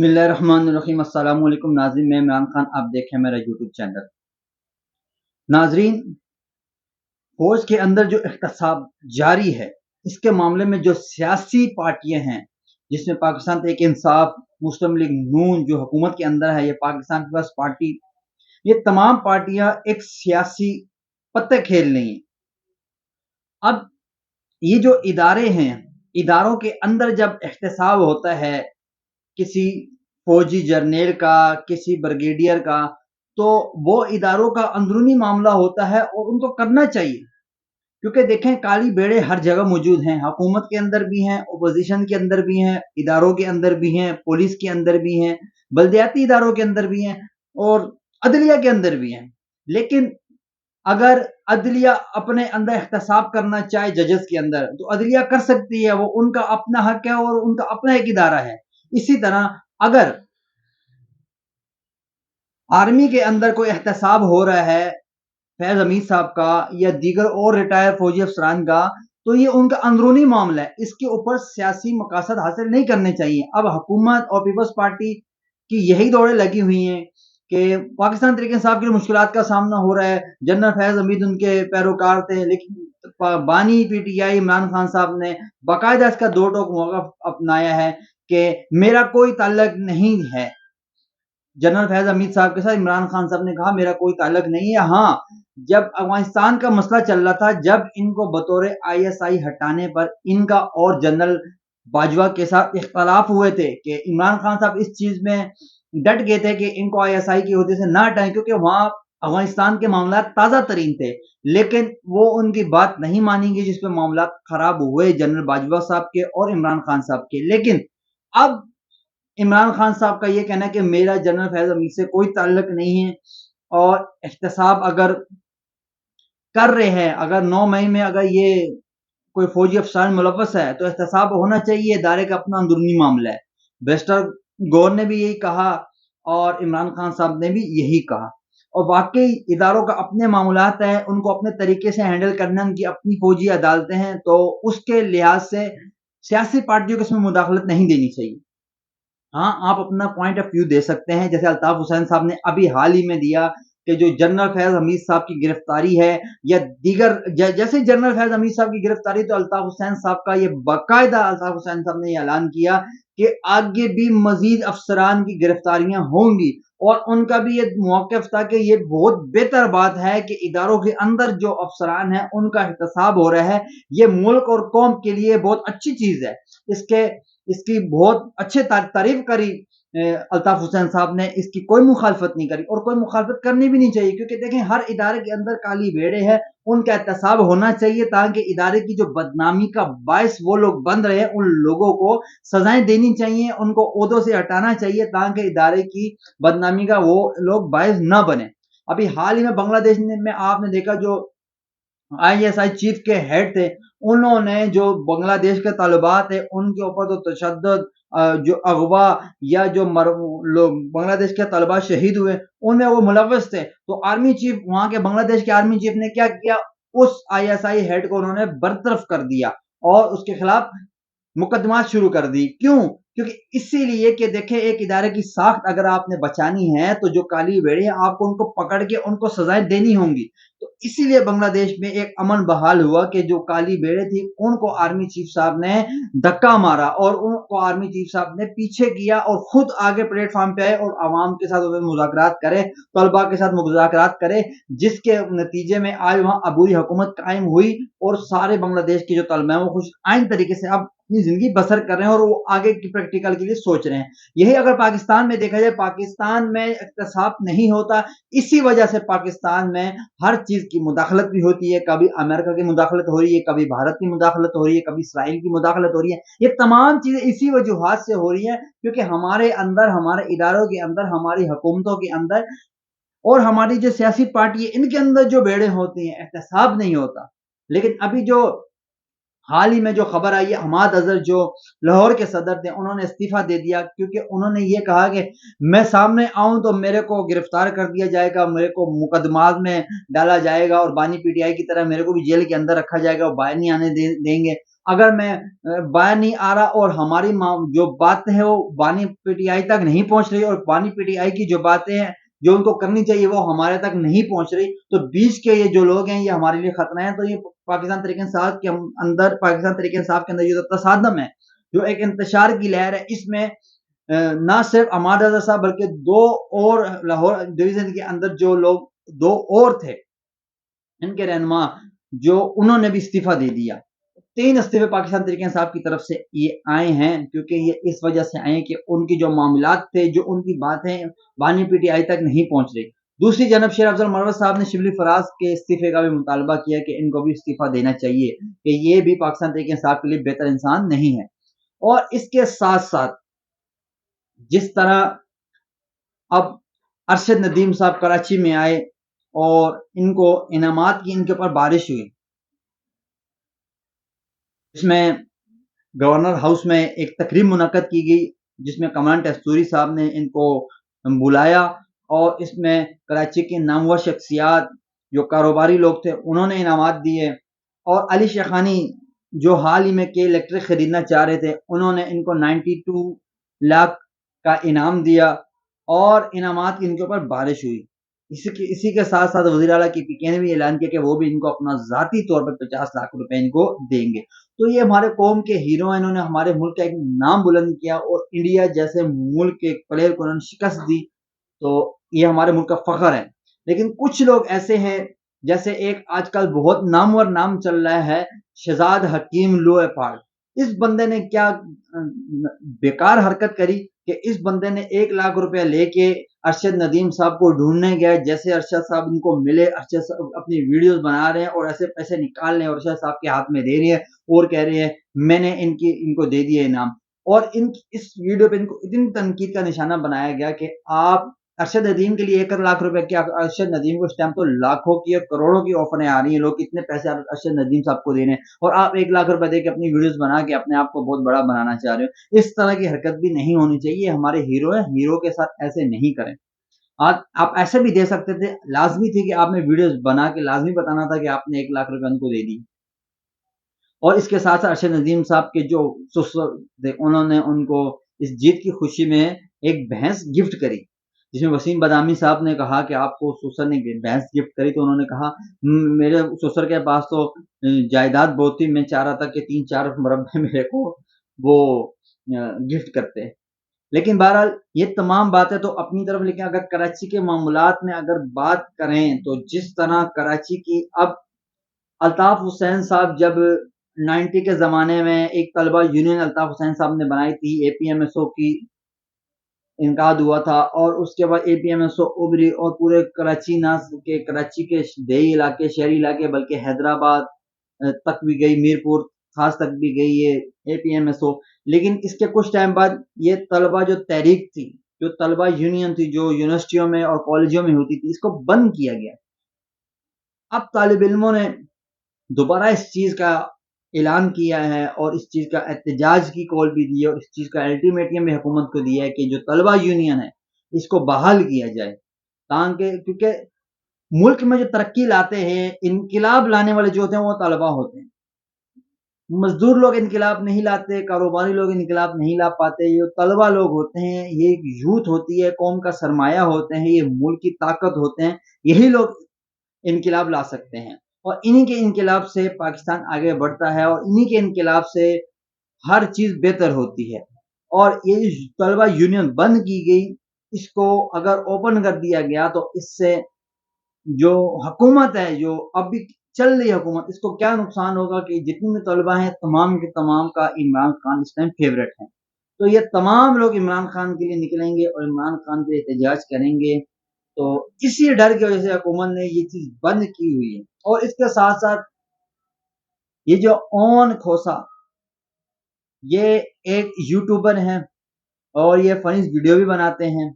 بسم اللہ الرحمن الرحیم۔ السلام علیکم ناظرین، میں عمران خان، آپ دیکھیں میرا یوٹیوب چینل۔ ناظرین، فوج کے اندر جو احتساب جاری ہے، اس کے معاملے میں جو سیاسی پارٹیاں ہیں، جس میں پاکستان تحریک انصاف، مسلم لیگ نون جو حکومت کے اندر ہے، یہ پاکستان پیپلز پارٹی، یہ تمام پارٹیاں ایک سیاسی پتے کھیل رہی ہیں۔ اب یہ جو ادارے ہیں، اداروں کے اندر جب احتساب ہوتا ہے کسی فوجی جرنیل کا، کسی بریگیڈیئر کا، تو وہ اداروں کا اندرونی معاملہ ہوتا ہے اور ان کو کرنا چاہیے، کیونکہ دیکھیں کالی بیڑے ہر جگہ موجود ہیں، حکومت کے اندر بھی ہیں، اپوزیشن کے اندر بھی ہیں، اداروں کے اندر بھی ہیں، پولیس کے اندر بھی ہیں، بلدیاتی اداروں کے اندر بھی ہیں اور عدلیہ کے اندر بھی ہیں۔ لیکن اگر عدلیہ اپنے اندر احتساب کرنا چاہے ججز کے اندر، تو عدلیہ کر سکتی ہے، وہ ان کا اپنا حق ہے اور ان کا اپنا ایک ادارہ ہے۔ اسی طرح اگر آرمی کے اندر کوئی احتساب ہو رہا ہے فیض حمید صاحب کا یا دیگر اور ریٹائر فوجی افسران کا، تو یہ ان کا اندرونی معاملہ ہے، اس کے اوپر سیاسی مقاصد حاصل نہیں کرنے چاہیے۔ اب حکومت اور پیپلز پارٹی کی یہی دوڑیں لگی ہوئی ہیں کہ پاکستان تحریک انصاف کی مشکلات کا سامنا ہو رہا ہے، جنرل فیض حمید ان کے پیروکار تھے، لیکن بانی P T I Imran Khan صاحب نے باقاعدہ اس کا دو ٹوک موقف اپنایا ہے کہ میرا کوئی تعلق نہیں ہے جنرل فیض حمید صاحب کے ساتھ۔ عمران خان صاحب نے کہا میرا کوئی تعلق نہیں ہے۔ ہاں، جب افغانستان کا مسئلہ چل رہا تھا، جب ان کو بطور ISI ہٹانے پر ان کا اور جنرل باجوہ کے ساتھ اختلاف ہوئے تھے کہ عمران خان صاحب اس چیز میں ڈٹ گئے تھے کہ ان کو ISI کی عہدے سے نہ ہٹائیں، کیونکہ وہاں افغانستان کے معاملات تازہ ترین تھے، لیکن وہ ان کی بات نہیں مانیں گے، جس پہ معاملات خراب ہوئے جنرل باجوہ صاحب کے اور عمران خان صاحب کے۔ لیکن اب عمران خان صاحب کا یہ کہنا ہے کہ میرا جنرل فیض حمید سے کوئی تعلق نہیں ہے، اور احتساب اگر کر رہے ہیں، اگر 9 مئی میں اگر یہ کوئی فوجی افسر ملوث ہے تو احتساب ہونا چاہیے، ادارے کا اپنا اندرونی معاملہ ہے۔ بیرسٹر گور نے بھی یہی کہا اور عمران خان صاحب نے بھی یہی کہا، اور واقعی اداروں کا اپنے معاملات ہیں، ان کو اپنے طریقے سے ہینڈل کرنا، ان کی اپنی فوجی عدالتیں ہیں، تو اس کے لحاظ سے سیاسی پارٹیوں کو اس میں مداخلت نہیں دینی چاہیے۔ ہاں، آپ اپنا پوائنٹ آف ویو دے سکتے ہیں، جیسے الطاف حسین صاحب نے ابھی حال ہی میں دیا کہ جو جنرل فیض حمید صاحب کی گرفتاری ہے یا دیگر جیسے جنرل فیض حمید صاحب کی گرفتاری، تو الطاف حسین صاحب کا یہ باقاعدہ الطاف حسین صاحب نے یہ اعلان کیا کہ آگے بھی مزید افسران کی گرفتاریاں ہوں گی، اور ان کا بھی یہ موقف تھا کہ یہ بہت بہتر بات ہے کہ اداروں کے اندر جو افسران ہیں ان کا احتساب ہو رہا ہے، یہ ملک اور قوم کے لیے بہت اچھی چیز ہے۔ اس کی بہت اچھے تعریف کری الطاف حسین صاحب نے، اس کی کوئی مخالفت نہیں کری اور کوئی مخالفت کرنی بھی نہیں چاہیے، کیونکہ دیکھیں ہر ادارے کے اندر کالی بھیڑے ہیں، ان کا احتساب ہونا چاہیے تاکہ ادارے کی جو بدنامی کا باعث وہ لوگ بن رہے ہیں ان لوگوں کو سزائیں دینی چاہیے، ان کو عہدوں سے ہٹانا چاہیے تاکہ ادارے کی بدنامی کا وہ لوگ باعث نہ بنے۔ ابھی حال ہی میں بنگلہ دیش میں آپ نے دیکھا جو ISI چیف کے ہیڈ تھے، انہوں نے جو بنگلہ دیش کے طالبات ہیں ان کے اوپر تو تشدد، جو اغوا یا جو لوگ بنگلہ دیش کے طالبات شہید ہوئے ان میں وہ ملوث تھے، تو آرمی چیف وہاں کے بنگلہ دیش کے آرمی چیف نے کیا کیا، اس ISI ہیڈ کو انہوں نے برطرف کر دیا اور اس کے خلاف مقدمات شروع کر دی۔ کیوں؟ کیونکہ اسی لیے کہ دیکھیں ایک ادارے کی ساکھ اگر آپ نے بچانی ہے تو جو کالی بیڑے ہیں آپ کو ان کو پکڑ کے ان کو سزائیں دینی ہوں گی، تو اسی لیے بنگلہ دیش میں ایک امن بحال ہوا کہ جو کالی بیڑے تھی ان کو آرمی چیف صاحب نے دھکا مارا اور ان کو آرمی چیف صاحب نے پیچھے کیا اور خود آگے پلیٹ فارم پہ آئے اور عوام کے ساتھ مذاکرات کرے، طلباء کے ساتھ مذاکرات کرے، جس کے نتیجے میں آج وہاں عبوری حکومت قائم ہوئی اور سارے بنگلہ دیش کے جو طلبہ ہیں وہ خوش آئین طریقے سے اب اپنی زندگی بسر کر رہے ہیں اور وہ آگے کی پریکٹیکل کے لیے سوچ رہے ہیں۔ یہی اگر پاکستان میں دیکھا جائے، پاکستان میں احتساب نہیں ہوتا، اسی وجہ سے پاکستان میں ہر چیز کی مداخلت بھی ہوتی ہے، کبھی امریکہ کی مداخلت ہو رہی ہے، کبھی بھارت کی مداخلت ہو رہی ہے، کبھی اسرائیل کی مداخلت ہو رہی ہے۔ یہ تمام چیزیں اسی وجوہات سے ہو رہی ہیں کیونکہ ہمارے اندر، ہمارے اداروں کے اندر، ہماری حکومتوں کے اندر اور ہماری جو سیاسی پارٹی ہے ان کے اندر جو بیڑے ہوتے ہیں، احتساب نہیں ہوتا۔ لیکن ابھی جو حال ہی میں جو خبر آئی ہے، حماد اظہر جو لاہور کے صدر تھے، انہوں نے استعفیٰ دے دیا، کیونکہ انہوں نے یہ کہا کہ میں سامنے آؤں تو میرے کو گرفتار کر دیا جائے گا، میرے کو مقدمات میں ڈالا جائے گا، اور بانی پی ٹی آئی کی طرح میرے کو بھی جیل کے اندر رکھا جائے گا، اور باہر نہیں آنے دیں گے۔ اگر میں باہر نہیں آ رہا اور ہماری جو باتیں ہیں وہ بانی پی ٹی آئی تک نہیں پہنچ رہی، اور بانی پی ٹی آئی کی جو باتیں ہیں جو ان کو کرنی چاہیے وہ ہمارے تک نہیں پہنچ رہی، تو بیچ کے یہ جو لوگ ہیں یہ ہمارے لیے خطرہ ہیں۔ تو یہ پاکستان تحریک انصاف کے اندر یہ جو تصادم ہے، جو ایک انتشار کی لہر ہے، اس میں نہ صرف حماد اظہر صاحب بلکہ دو اور لاہور ڈویژن کے اندر جو لوگ دو اور تھے ان کے رہنما جو انہوں نے بھی استعفیٰ دے دیا۔ 3 استعفے پاکستان تحریک انصاف کی طرف سے یہ آئے ہیں، کیونکہ یہ اس وجہ سے آئے کہ ان کی جو معاملات تھے، جو ان کی باتیں بانی پی ٹی آئی تک نہیں پہنچ رہی۔ دوسری جانب شیر افضل مروت صاحب نے شبلی فراز کے استعفے کا بھی مطالبہ کیا کہ ان کو بھی استعفیٰ دینا چاہیے، کہ یہ بھی پاکستان تحریک انصاف کے لیے بہتر انسان نہیں ہے۔ اور اس کے ساتھ ساتھ جس طرح اب ارشد ندیم صاحب کراچی میں آئے اور ان کو انعامات کی ان کے اوپر بارش ہوئی، اس میں گورنر ہاؤس میں ایک تقریب منعقد کی گئی جس میں کمانڈ استوری صاحب نے ان کو بلایا، اور اس میں کراچی کے نامور شخصیات جو کاروباری لوگ تھے انہوں نے انعامات دیے، اور علی شیخانی جو حال ہی میں کے الیکٹرک خریدنا چاہ رہے تھے انہوں نے ان کو 92 لاکھ کا انعام دیا، اور انعامات کی ان کے اوپر بارش ہوئی۔ اسی کے ساتھ ساتھ وزیر اعلیٰ کی پی کے نے بھی اعلان کیا کہ وہ بھی ان کو اپنا ذاتی طور پر 50 لاکھ روپے ان کو دیں گے۔ تو یہ ہمارے قوم کے ہیرو ہیں، انہوں نے ہمارے ملک کا ایک نام بلند کیا، اور انڈیا جیسے ملک کے پلیئر کو انہوں نے شکست دی، تو یہ ہمارے ملک کا فخر ہے۔ لیکن کچھ لوگ ایسے ہیں، جیسے ایک آج کل بہت نامور نام چل رہا ہے شہزاد حکیم لوہے پھاڑ۔ اس بندے نے کیا بیکار حرکت کری کہ اس بندے نے 1 لاکھ روپے لے کے ارشد ندیم صاحب کو ڈھونڈنے گئے، جیسے ارشد صاحب ان کو ملے، ارشد صاحب اپنی ویڈیوز بنا رہے ہیں اور ایسے پیسے نکال رہے ہیں اور ارشد صاحب کے ہاتھ میں دے رہی ہے، اور کہہ رہے ہیں میں نے ان کو دے دیا انعام، اور اس ویڈیو پہ ان کو اتنی تنقید کا نشانہ بنایا گیا کہ آپ ارشد ندیم کے لیے 1 لاکھ روپے کیا، ارشد ندیم کو اس ٹائم تو لاکھوں کی اور کروڑوں کی آفریں آ رہی ہیں، لوگ کتنے پیسے ارشد ندیم صاحب کو دے رہے ہیں، اور آپ 1 لاکھ روپے دے کے اپنی ویڈیوز بنا کے اپنے آپ کو بہت بڑا بنانا چاہ رہے ہو۔ اس طرح کی حرکت بھی نہیں ہونی چاہیے، ہمارے ہیرو ہیں، ہیرو کے ساتھ ایسے نہیں کریں۔ آپ ایسے بھی دے سکتے تھے، لازمی تھی کہ آپ نے ویڈیوز بنا کے لازمی بتانا تھا کہ آپ نے 1 لاکھ روپے ان کو دے دی۔ اور اس کے ساتھ ساتھ ارشد ندیم صاحب کے جو سسر تھے انہوں نے ان کو اس جیت کی خوشی میں ایک بھینس گفٹ کری، جس میں وسیم بادامی صاحب نے کہا کہ آپ کو سسر نے بھینس گفٹ کری، تو انہوں نے کہا میرے سسر کے پاس تو جائیداد بہت تھی، میں چاہ رہا تھا کہ 3-4 مربع میرے کو وہ گفٹ کرتے۔ لیکن بہرحال یہ تمام باتیں تو اپنی طرف، لیکن اگر کراچی کے معاملات میں اگر بات کریں تو جس طرح کراچی کی اب الطاف حسین صاحب جب 90 کے زمانے میں ایک طلبہ یونین الطاف حسین صاحب نے بنائی تھی، اے پی ایم ایس او کی انعقاد ہوا تھا، اور اس کے بعد اے پی ایم ایس او ابری اور پورے کراچی کے دیہی علاقے، شہری علاقے، بلکہ حیدرآباد تک بھی گئی، میرپور خاص تک بھی گئی یہ اے پی ایم ایس او۔ لیکن اس کے کچھ ٹائم بعد یہ طلبہ جو تحریک تھی، جو طلبہ یونین تھی، جو یونیورسٹیوں میں اور کالجوں میں ہوتی تھی، اس کو بند کیا گیا۔ اب طالب علموں نے دوبارہ اس چیز کا اعلان کیا ہے اور اس چیز کا احتجاج کی کال بھی دی ہے، اور اس چیز کا الٹیمیٹم بھی حکومت کو دیا ہے کہ جو طلبہ یونین ہے اس کو بحال کیا جائے، تاکہ کیونکہ ملک میں جو ترقی لاتے ہیں، انقلاب لانے والے جو ہوتے ہیں وہ طلبہ ہوتے ہیں۔ مزدور لوگ انقلاب نہیں لاتے، کاروباری لوگ انقلاب نہیں لا پاتے، یہ طلبہ لوگ ہوتے ہیں، یہ یوتھ ہوتی ہے، قوم کا سرمایہ ہوتے ہیں، یہ ملک کی طاقت ہوتے ہیں، یہی لوگ انقلاب لا سکتے ہیں، اور انہی کے انقلاب سے پاکستان آگے بڑھتا ہے، اور انہی کے انقلاب سے ہر چیز بہتر ہوتی ہے۔ اور یہ طلبہ یونین بند کی گئی، اس کو اگر اوپن کر دیا گیا تو اس سے جو حکومت ہے، جو اب بھی چل رہی حکومت، اس کو کیا نقصان ہوگا کہ جتنے بھی طلبہ ہیں تمام کے تمام کا عمران خان اس ٹائم فیورٹ ہیں، تو یہ تمام لوگ عمران خان کے لیے نکلیں گے اور عمران خان پہ احتجاج کریں گے، تو اسی ڈر کی وجہ سے حکومت نے یہ چیز بند کی ہوئی ہے۔ اور اس کے ساتھ ساتھ یہ جو اون کھوسا، یہ ایک یوٹیوبر ہیں اور یہ فنی ویڈیو بھی بناتے ہیں،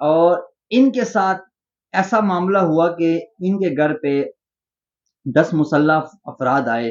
اور ان کے ساتھ ایسا معاملہ ہوا کہ ان کے گھر پہ 10 مسلح افراد آئے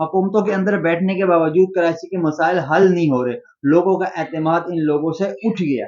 حکومتوں کے اندر بیٹھنے کے باوجود کراچی کے مسائل حل نہیں ہو رہے، لوگوں کا اعتماد ان لوگوں سے اٹھ گیا۔